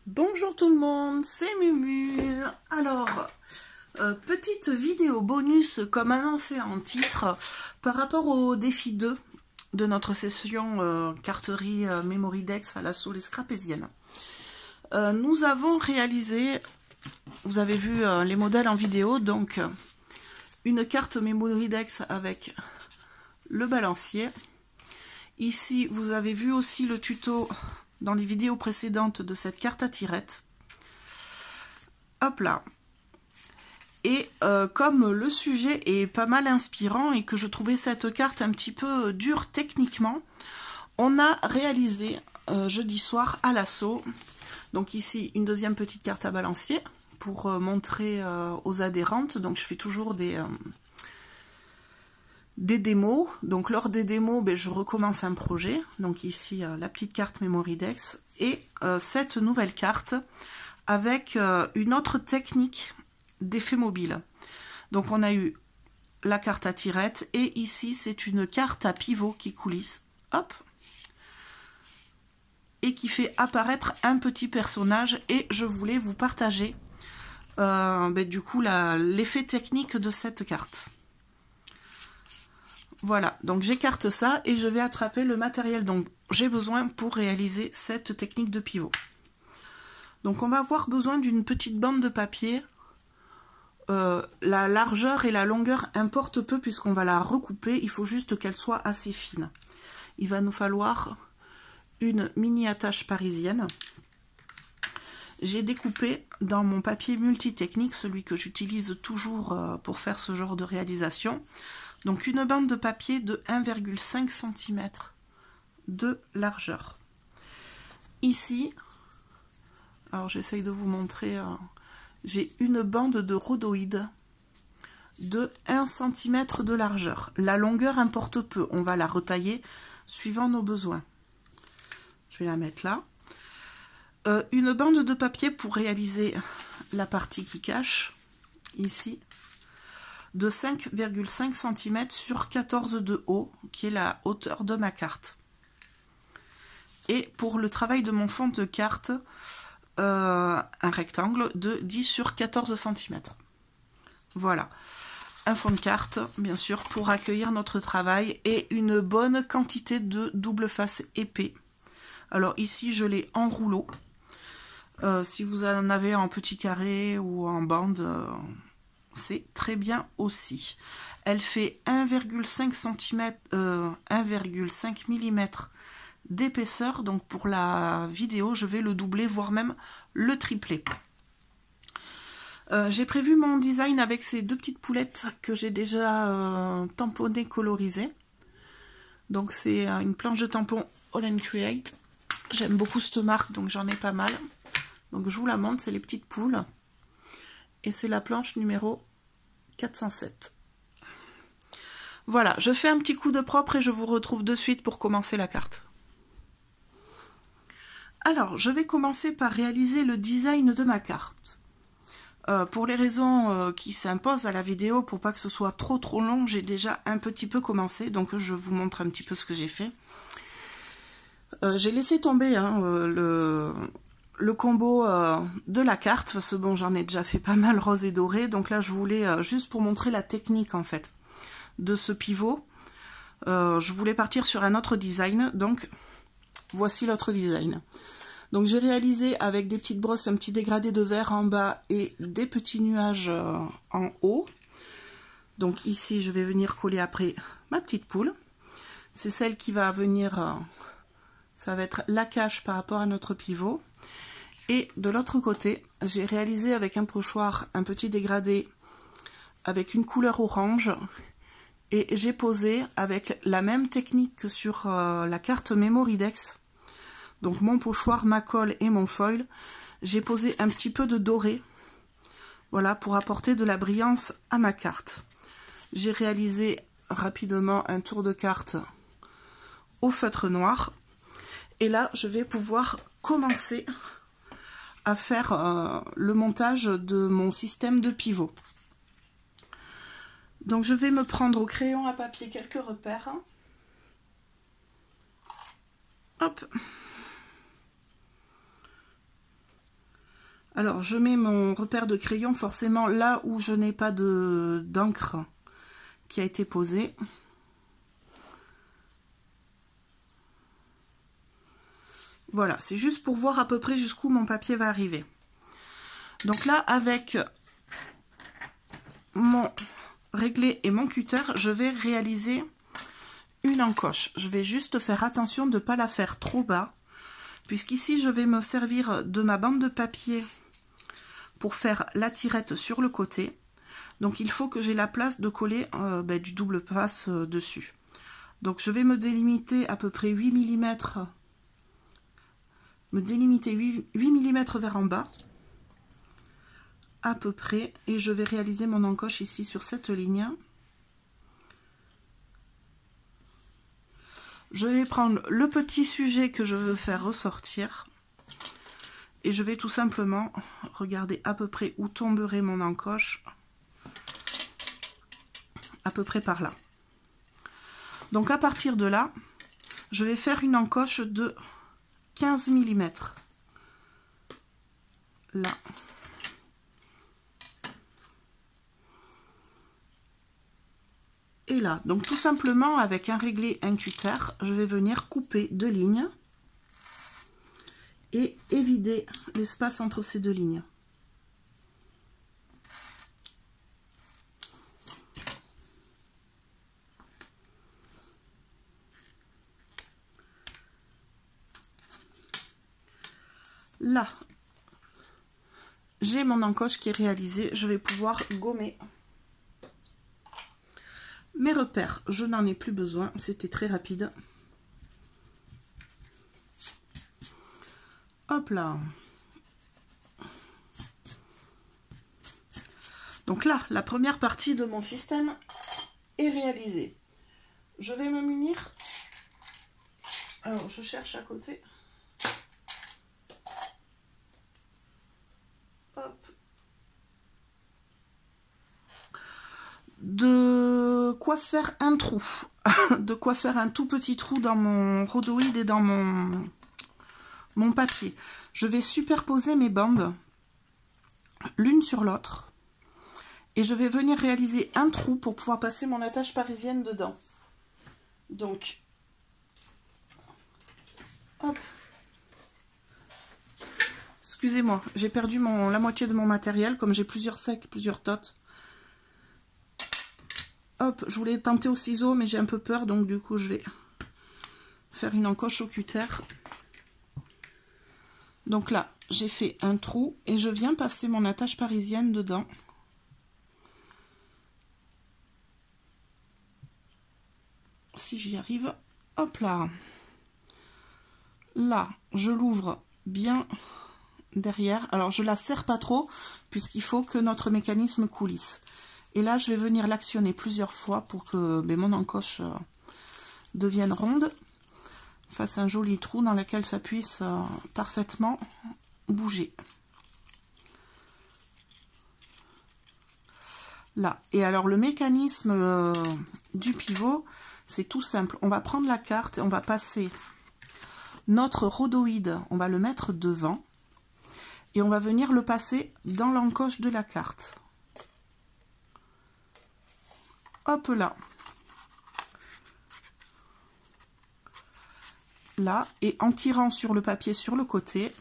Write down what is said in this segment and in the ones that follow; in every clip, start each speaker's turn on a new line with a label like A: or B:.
A: Bonjour tout le monde, c'est Mumu. Alors, petite vidéo bonus comme annoncé en titre par rapport au défi 2 de notre session carterie Memory Dex à l'assaut les scrapésiennes. Nous avons réalisé, vous avez vu les modèles en vidéo, donc une carte Memory Dex avec le balancier. Ici, vous avez vu aussi le tuto dans les vidéos précédentes de cette carte à tirette. Hop là. Et comme le sujet est pas mal inspirant et que je trouvais cette carte un petit peu dure techniquement, on a réalisé jeudi soir à l'assaut, donc ici une deuxième petite carte à balancier pour montrer aux adhérentes. Donc je fais toujours des démos, donc lors des démos je recommence un projet, donc ici la petite carte Memory Dex et cette nouvelle carte avec une autre technique d'effet mobile. Donc on a eu la carte à tirette et ici c'est une carte à pivot qui coulisse, hop, et qui fait apparaître un petit personnage, et je voulais vous partager du coup l'effet technique de cette carte. Voilà, donc j'écarte ça et je vais attraper le matériel dont j'ai besoin pour réaliser cette technique de pivot. Donc on va avoir besoin d'une petite bande de papier. La largeur et la longueur importent peu puisqu'on va la recouper, il faut juste qu'elle soit assez fine. Il va nous falloir une mini attache parisienne. J'ai découpé dans mon papier multitechnique, celui que j'utilise toujours pour faire ce genre de réalisation. Donc une bande de papier de 1,5 cm de largeur. Ici, alors j'essaye de vous montrer, j'ai une bande de rhodoïde de 1 cm de largeur. La longueur importe peu, on va la retailler suivant nos besoins. Je vais la mettre là. Une bande de papier pour réaliser la partie qui cache, ici, de 5,5 cm sur 14 de haut, qui est la hauteur de ma carte. Et pour le travail de mon fond de carte, un rectangle de 10 sur 14 cm. Voilà, un fond de carte, bien sûr, pour accueillir notre travail, et une bonne quantité de double face épais. Alors ici, je l'ai en rouleau. Si vous en avez en petit carré ou en bande, c'est très bien aussi. Elle fait 1,5 cm, 1,5 mm d'épaisseur, donc pour la vidéo, je vais le doubler, voire même le tripler. J'ai prévu mon design avec ces deux petites poulettes que j'ai déjà tamponnées, colorisées. Donc c'est une planche de tampon All & Create. J'aime beaucoup cette marque, donc j'en ai pas mal. Donc je vous la montre, c'est les petites poules. Et c'est la planche numéro 407. Voilà, je fais un petit coup de propre et je vous retrouve de suite pour commencer la carte. Alors, je vais commencer par réaliser le design de ma carte. Pour les raisons qui s'imposent à la vidéo, pour pas que ce soit trop long, j'ai déjà un petit peu commencé, donc je vous montre un petit peu ce que j'ai fait. J'ai laissé tomber le combo de la carte, parce que bon, j'en ai déjà fait pas mal rose et doré, donc là je voulais, juste pour montrer la technique en fait de ce pivot, je voulais partir sur un autre design, donc voici l'autre design. Donc j'ai réalisé avec des petites brosses un petit dégradé de vert en bas et des petits nuages en haut. Donc ici je vais venir coller après ma petite poule, c'est celle qui va venir, ça va être la cache par rapport à notre pivot. Et de l'autre côté, j'ai réalisé avec un pochoir un petit dégradé avec une couleur orange, et j'ai posé avec la même technique que sur la carte Memory Dex. Donc mon pochoir, ma colle et mon foil, j'ai posé un petit peu de doré, voilà, pour apporter de la brillance à ma carte. J'ai réalisé rapidement un tour de carte au feutre noir, et là je vais pouvoir commencer à faire le montage de mon système de pivot. Donc je vais me prendre au crayon à papier quelques repères. Hop. Alors, je mets mon repère de crayon forcément là où je n'ai pas d'encre qui a été posée. Voilà, c'est juste pour voir à peu près jusqu'où mon papier va arriver. Donc là, avec mon réglé et mon cutter, je vais réaliser une encoche. Je vais juste faire attention de ne pas la faire trop bas, puisqu'ici, je vais me servir de ma bande de papier pour faire la tirette sur le côté. Donc, il faut que j'ai la place de coller du double passe dessus. Donc, je vais me délimiter à peu près 8 mm, me délimiter 8 mm vers en bas, à peu près, et je vais réaliser mon encoche ici sur cette ligne. Je vais prendre le petit sujet que je veux faire ressortir et je vais tout simplement regarder à peu près où tomberait mon encoche, à peu près par là. Donc à partir de là, je vais faire une encoche de 15 mm. Là. Et là, donc tout simplement avec un réglé, un cutter, je vais venir couper deux lignes et évider l'espace entre ces deux lignes. Là, j'ai mon encoche qui est réalisée, je vais pouvoir gommer mes repères. Je n'en ai plus besoin, c'était très rapide. Hop là. Donc là, la première partie de mon système est réalisée. Je vais me munir. Alors, je cherche à côté. Hop. De quoi faire un trou. De quoi faire un tout petit trou dans mon rhodoïde et dans mon papier. Je vais superposer mes bandes l'une sur l'autre. Et je vais venir réaliser un trou pour pouvoir passer mon attache parisienne dedans. Donc, hop. Excusez-moi, j'ai perdu la moitié de mon matériel, comme j'ai plusieurs sacs, plusieurs totes. Hop, je voulais tenter au ciseau, mais j'ai un peu peur, donc du coup, je vais faire une encoche au cutter. Donc là, j'ai fait un trou et je viens passer mon attache parisienne dedans. Si j'y arrive, hop là. Là, je l'ouvre bien derrière. Alors, je la serre pas trop, puisqu'il faut que notre mécanisme coulisse. Et là, je vais venir l'actionner plusieurs fois pour que mon encoche devienne ronde, fasse un joli trou dans lequel ça puisse parfaitement bouger. Là. Et alors, le mécanisme du pivot, c'est tout simple. On va prendre la carte et on va passer notre rhodoïde, on va le mettre devant et on va venir le passer dans l'encoche de la carte. Hop là. Là, et en tirant sur le papier sur le côté,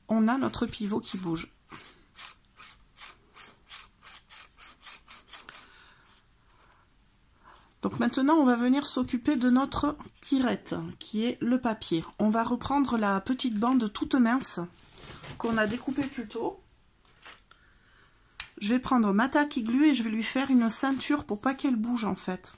A: on a notre pivot qui bouge. Donc maintenant, on va venir s'occuper de notre tirette, qui est le papier. On va reprendre la petite bande toute mince qu'on a découpée plus tôt. Je vais prendre ma tacky glue et je vais lui faire une ceinture pour pas qu'elle bouge en fait.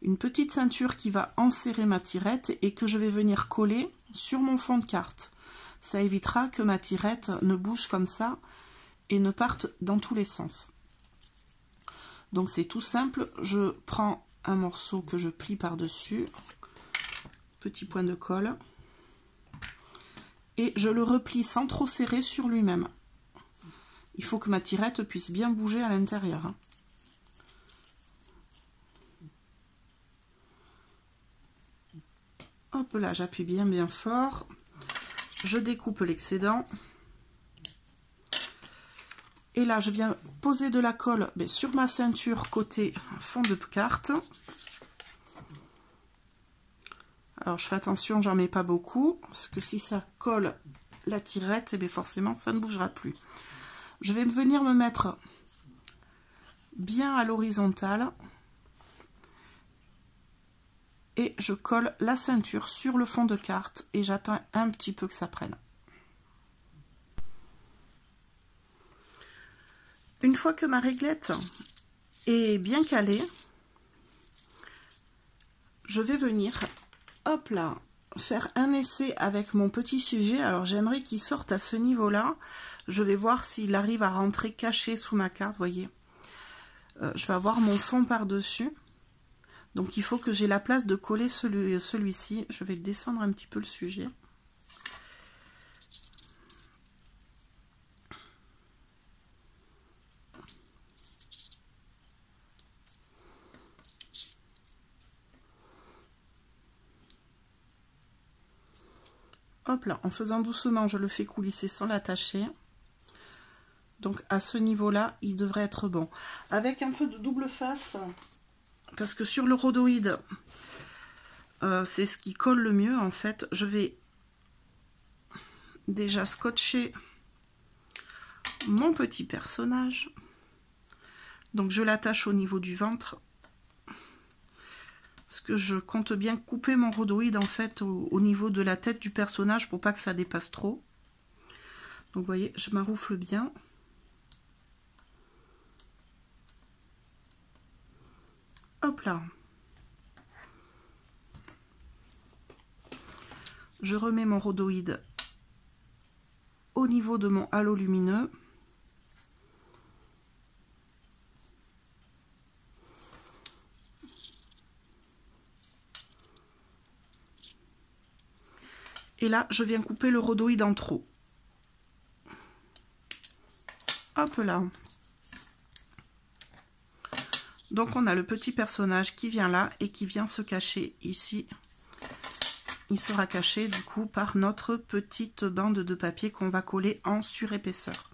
A: Une petite ceinture qui va enserrer ma tirette et que je vais venir coller sur mon fond de carte. Ça évitera que ma tirette ne bouge comme ça et ne parte dans tous les sens. Donc c'est tout simple, je prends un morceau que je plie par-dessus, petit point de colle, et je le replie sans trop serrer sur lui-même. Il faut que ma tirette puisse bien bouger à l'intérieur. Hop là, j'appuie bien fort. je découpe l'excédent. Et là, je viens poser de la colle sur ma ceinture côté fond de carte. Alors, je fais attention, j'en mets pas beaucoup, parce que si ça colle la tirette, et bien forcément, ça ne bougera plus. Je vais venir me mettre bien à l'horizontale. Et je colle la ceinture sur le fond de carte et j'attends un petit peu que ça prenne. Une fois que ma réglette est bien calée, je vais venir, hop là, faire un essai avec mon petit sujet. Alors j'aimerais qu'il sorte à ce niveau-là. Je vais voir s'il arrive à rentrer caché sous ma carte, voyez. Je vais avoir mon fond par-dessus. Donc il faut que j'ai la place de coller celui-ci. Je vais descendre un petit peu le sujet. Hop là, en faisant doucement, je le fais coulisser sans l'attacher. Donc à ce niveau-là, il devrait être bon. Avec un peu de double face, parce que sur le rhodoïde, c'est ce qui colle le mieux en fait. Je vais déjà scotcher mon petit personnage. Donc je l'attache au niveau du ventre. Parce que je compte bien couper mon rhodoïde en fait au niveau de la tête du personnage pour pas que ça dépasse trop. Donc vous voyez, je m'arroufle bien. Hop là. Je remets mon rhodoïde au niveau de mon halo lumineux. Et là, je viens couper le rhodoïde en trop. Hop là. Donc on a le petit personnage qui vient là et qui vient se cacher ici. Il sera caché du coup par notre petite bande de papier qu'on va coller en surépaisseur.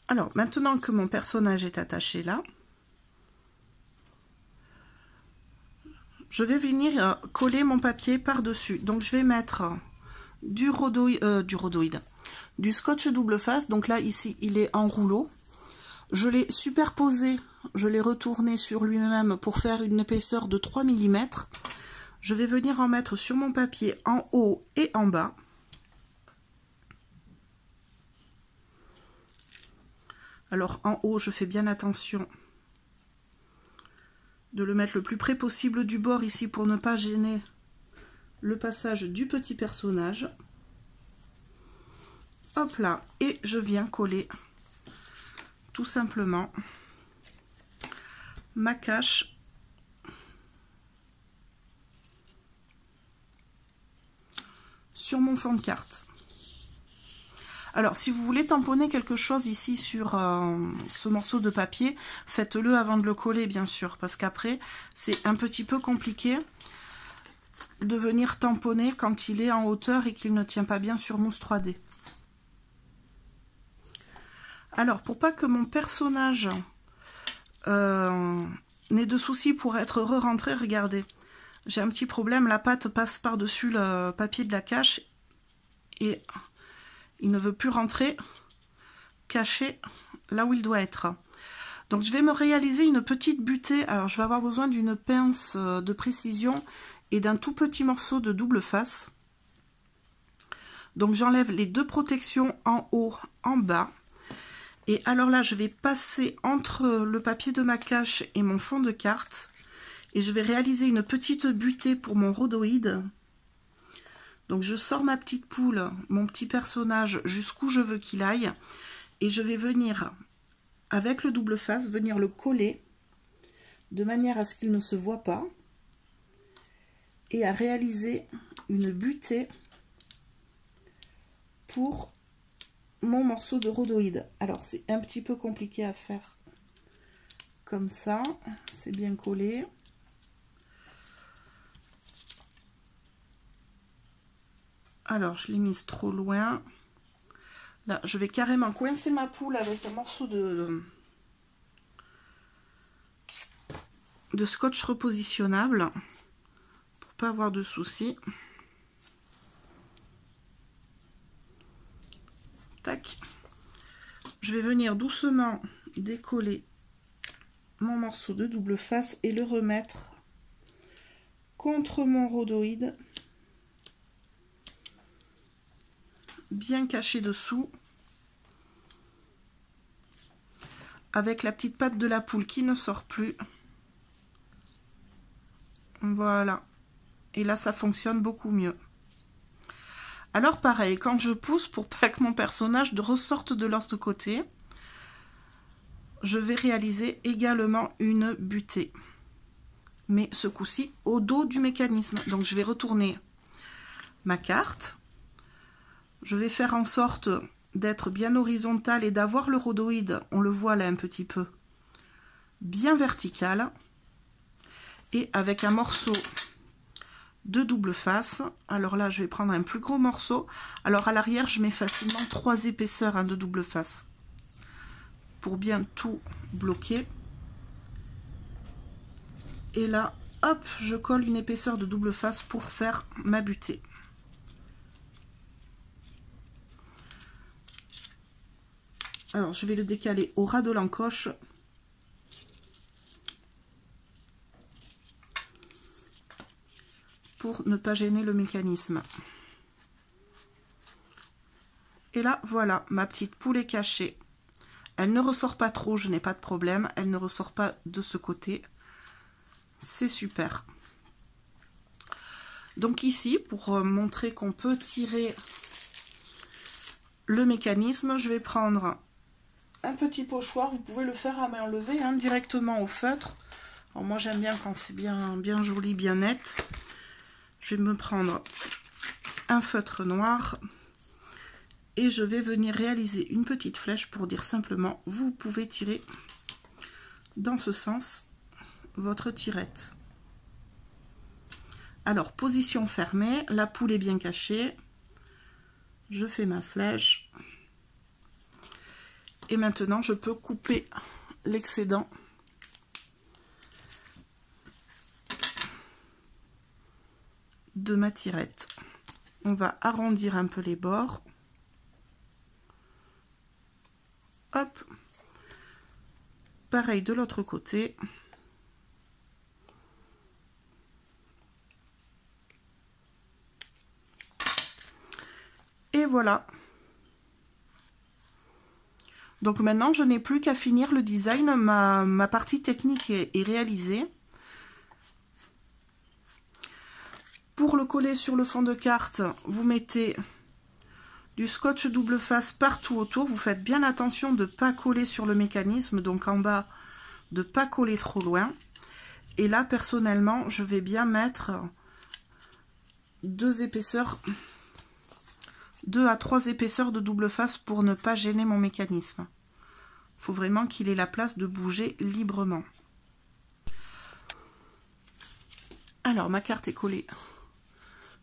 A: Alors maintenant que mon personnage est attaché là, je vais venir coller mon papier par-dessus. Donc je vais mettre du scotch double face. Donc là ici il est en rouleau. Je l'ai superposé, je l'ai retourné sur lui-même pour faire une épaisseur de 3 mm. Je vais venir en mettre sur mon papier en haut et en bas. Alors en haut, je fais bien attention de le mettre le plus près possible du bord ici pour ne pas gêner le passage du petit personnage. Hop là, et je viens coller tout simplement ma cache sur mon fond de carte. Alors, si vous voulez tamponner quelque chose ici sur ce morceau de papier, faites-le avant de le coller, bien sûr, parce qu'après, c'est un petit peu compliqué de venir tamponner quand il est en hauteur et qu'il ne tient pas bien sur mousse 3D. Alors, pour pas que mon personnage n'ait de soucis pour être re-rentré, regardez, j'ai un petit problème, la pâte passe par-dessus le papier de la cache et il ne veut plus rentrer caché là où il doit être. Donc je vais me réaliser une petite butée. Alors je vais avoir besoin d'une pince de précision et d'un tout petit morceau de double face. Donc j'enlève les deux protections en haut, en bas. Et alors là, je vais passer entre le papier de ma cache et mon fond de carte. Et je vais réaliser une petite butée pour mon rhodoïde. Donc je sors ma petite poule, mon petit personnage jusqu'où je veux qu'il aille. Et je vais venir, avec le double face, venir le coller de manière à ce qu'il ne se voit pas. Et à réaliser une butée pour mon morceau de rhodoïde. Alors c'est un petit peu compliqué à faire comme ça. C'est bien collé. Alors, je l'ai mise trop loin. Là, je vais carrément coincer ma poule avec un morceau de scotch repositionnable pour pas avoir de soucis. Tac. Je vais venir doucement décoller mon morceau de double face et le remettre contre mon rhodoïde, bien caché dessous, avec la petite patte de la poule qui ne sort plus. Voilà. Et là, ça fonctionne beaucoup mieux. Alors pareil, quand je pousse, pour pas que mon personnage ressorte de l'autre côté, je vais réaliser également une butée. Mais ce coup-ci, au dos du mécanisme. Donc je vais retourner ma carte. Je vais faire en sorte d'être bien horizontale et d'avoir le rhodoïde, on le voit là un petit peu, bien vertical. Et avec un morceau de double face, alors là je vais prendre un plus gros morceau. Alors à l'arrière je mets facilement 3 épaisseurs de double face pour bien tout bloquer. Et là hop, je colle une épaisseur de double face pour faire ma butée. Alors je vais le décaler au ras de l'encoche pour ne pas gêner le mécanisme. Et là voilà, ma petite poule est cachée. Elle ne ressort pas trop, je n'ai pas de problème. Elle ne ressort pas de ce côté. C'est super. Donc ici, pour montrer qu'on peut tirer le mécanisme, je vais prendre un petit pochoir. Vous pouvez le faire à main levée, directement au feutre. Alors moi j'aime bien quand c'est bien joli, bien net. Je vais me prendre un feutre noir et je vais venir réaliser une petite flèche pour dire simplement, vous pouvez tirer dans ce sens votre tirette. Alors, position fermée, la poule est bien cachée. Je fais ma flèche. Et maintenant, je peux couper l'excédent de ma tirette. On va arrondir un peu les bords. Hop. Pareil de l'autre côté. Et voilà. Donc maintenant, je n'ai plus qu'à finir le design. Ma partie technique est réalisée. Pour le coller sur le fond de carte, vous mettez du scotch double face partout autour. Vous faites bien attention de ne pas coller sur le mécanisme, donc en bas, de ne pas coller trop loin. Et là, personnellement, je vais bien mettre 2 à 3 épaisseurs de double face pour ne pas gêner mon mécanisme. Il faut vraiment qu'il ait la place de bouger librement. Alors, ma carte est collée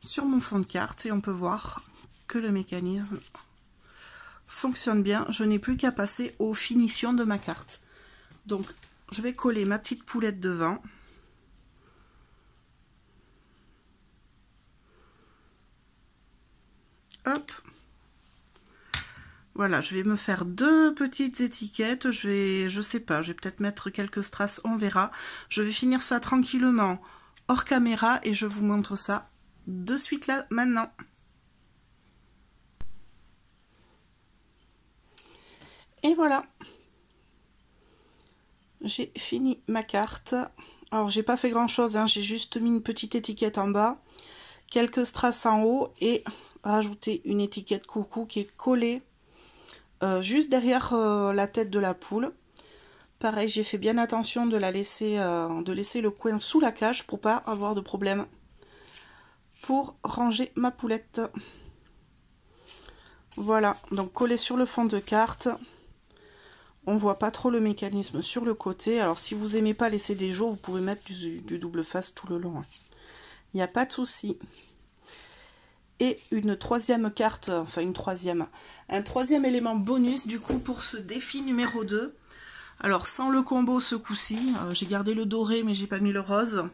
A: sur mon fond de carte et on peut voir que le mécanisme fonctionne bien. Je n'ai plus qu'à passer aux finitions de ma carte. Donc, je vais coller ma petite poulette devant. Hop. Voilà, je vais me faire 2 petites étiquettes. Je sais pas, je vais peut-être mettre quelques strass, on verra. Je vais finir ça tranquillement hors caméra et je vous montre ça de suite là, maintenant. Et voilà. J'ai fini ma carte. Alors, j'ai pas fait grand chose, j'ai juste mis une petite étiquette en bas, quelques strass en haut et rajouté une étiquette coucou qui est collée juste derrière la tête de la poule. Pareil, j'ai fait bien attention de laisser le coin sous la cage pour pas avoir de problème pour ranger ma poulette. Voilà, donc collé sur le fond de carte. On voit pas trop le mécanisme sur le côté. Alors si vous aimez pas laisser des jours, vous pouvez mettre du double face tout le long. Il n'y a pas de souci. Et une troisième carte, enfin un troisième élément bonus du coup pour ce défi numéro 2. Alors sans le combo ce coup-ci, j'ai gardé le doré mais j'ai pas mis le rose.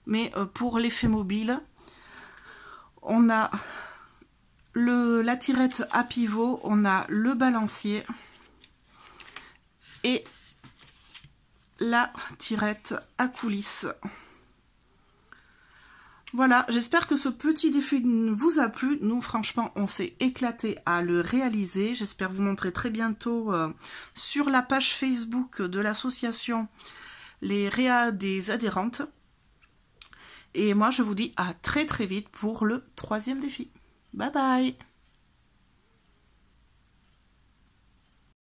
A: Mais pour l'effet mobile, on a la tirette à pivot, on a le balancier et la tirette à coulisses. Voilà, j'espère que ce petit défi vous a plu. Nous, franchement, on s'est éclaté à le réaliser. J'espère vous montrer très bientôt sur la page Facebook de l'association les réas des adhérentes. Et moi, je vous dis à très très vite pour le troisième défi. Bye bye!